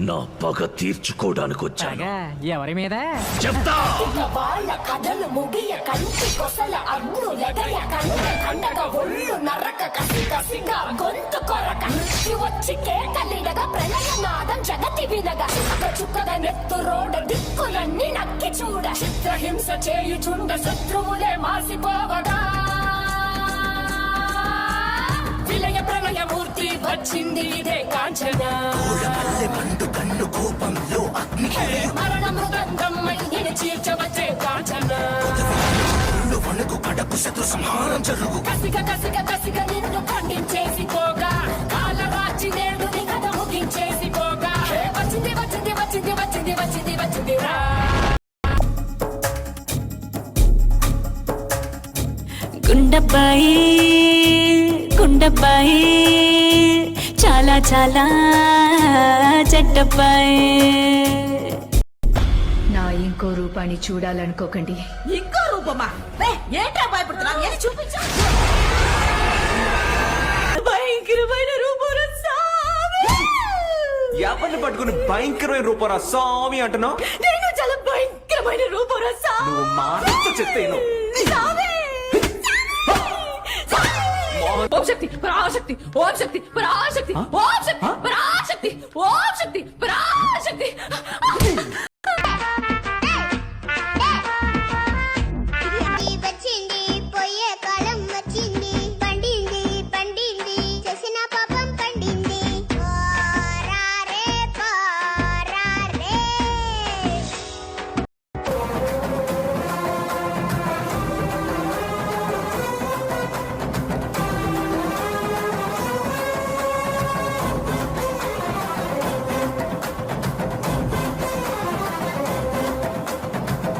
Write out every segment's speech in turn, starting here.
నా పగ తీర్చుకోవడానికి వచ్చాను. ఎవరి మీద చెప్తా. వాళ్ళ కథలు ముగియ కంటి కొసల అగ్గులెదయ కండ కండగ ఒళ్ళు నరక కసి కసిగా గొంతు కొరక మృత్యు వచ్చి కేకలిడగా ప్రళయనాదం జగతి వినగా చుక్క చుక్కగా నెత్తు రోడ దిక్కులన్నీ నక్కి చూడ చిత్రహింస చేయుచుండ శత్రువులే మాసిపోవగా విలయ ప్రళయమూర్తి వచ్చింది ఇదే కాంచన మండు కన్ను కోపంలో అగ్ని మరణ మృదంగం మైని చీల్చవచ్చే కాంచన వణుకు కడపు శత్రు సంహారం జరుగు కసిగా కసిగా కసిగా నిన్ను ఖండించేసి పోగా కాలరాచి నేడు నీ కథ ముగించేసి పోగా వచ్చింది వచ్చింది వచ్చింది వచ్చింది వచ్చింది వచ్చింది రా గుండబ్బాయి గుండబ్బాయి చాలా చాలా చెడ్డబ్బాయి. నా ఇంకో రూపాన్ని చూడాలనుకోకండి. ఇంకో రూపమా? ఏంటా భయపడుతున్నా? ఏది చూపించు. భయంకరమైన రూపరా స్వామి. ఎవరిని పట్టుకుని భయంకరమైన రూపరా స్వామి అంటున్నావు? నేను చాలా భయంకరమైన రూపరా స్వామి. నువ్వు మాటతో చెప్తేను. ఓం శక్తి పరాశక్తి ఓం శక్తి పరాశక్తి ఓం శక్తి పరాశక్తి ఓం శక్తి పరాశక్తి. వచ్చింది పోయే కాలం వచ్చింది పండింది పండింది చేసిన పాపం పండింది పోరారే పోరారే.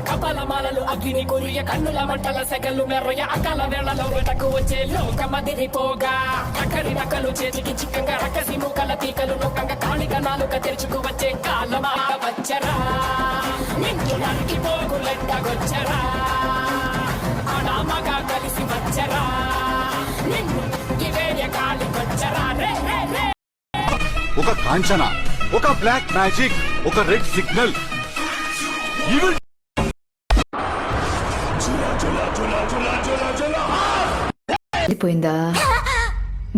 కపాలమాలలు అగ్ని కురియ కన్నుల మంటల సెగలు మెర్రయ అకాల వేళలో వెటకు వచ్చే లోకమదిరిపోగా అక్కడి నకలు చేతికి చిక్కంగా రకసి మూకల పీకలు నొక్కంగా కాళిక నాలుక తెరుచుకు వచ్చే కాలమా వచ్చరా నిన్ను నరికి పోగులెట్టగొచ్చరా అనామగా కలిసి వచ్చరా నిన్ను గివేయ కాలికొచ్చరా రే రే రే. ఒక కాంచన, ఒక బ్లాక్ మ్యాజిక్, ఒక రెడ్ సిగ్నల్. తెలిసిపోయిందా?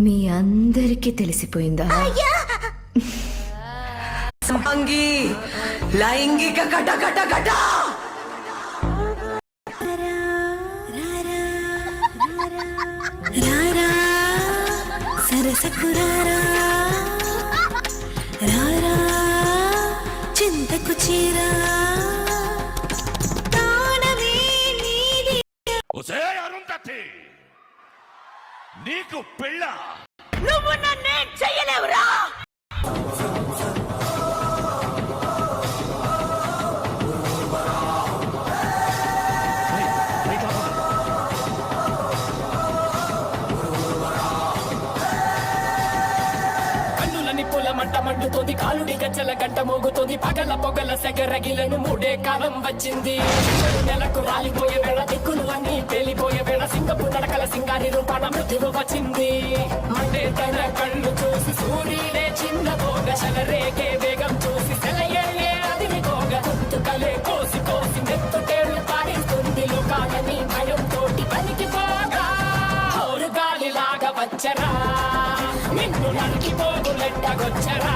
మీ అందరికీ తెలిసిపోయిందా? లైంగిక కట కట కట. రారా సరసకు రారా రారా చింతకు చీరా ప్రాణమే నీది. ఒసే అరుంధతి, నీకు పెళ్ళ? నువ్వు నన్నే చెయ్యలేవురా. కన్నుల నిప్పుల మంట మండుతోంది కాలుడి గజ్జల గంట మోగుతోంది పగల పొగల సెగరగిలను మూడే కాలం వచ్చింది నెలకు రాలిపోయే వేళ దిక్కులు అన్ని పేలిపోయే వేళ సింగపు నడకల సింగారి రూపాన మృత్యువు వచ్చింది మండే తన కళ్ళు చూసి సూర్యుడే చిన్న పోగ శలరేగే వేగం చూసి సెలయేళ్ళే అదిరిపోగ తుట్టుకలే కోసి కోసి నెత్తుటేళ్లు పారిస్తుంది లోకాలని భయం తోటి పలికిపోగా గాలిలాగా వచ్చరా నిన్ను నరికి పోగులెట్టగొచ్చరా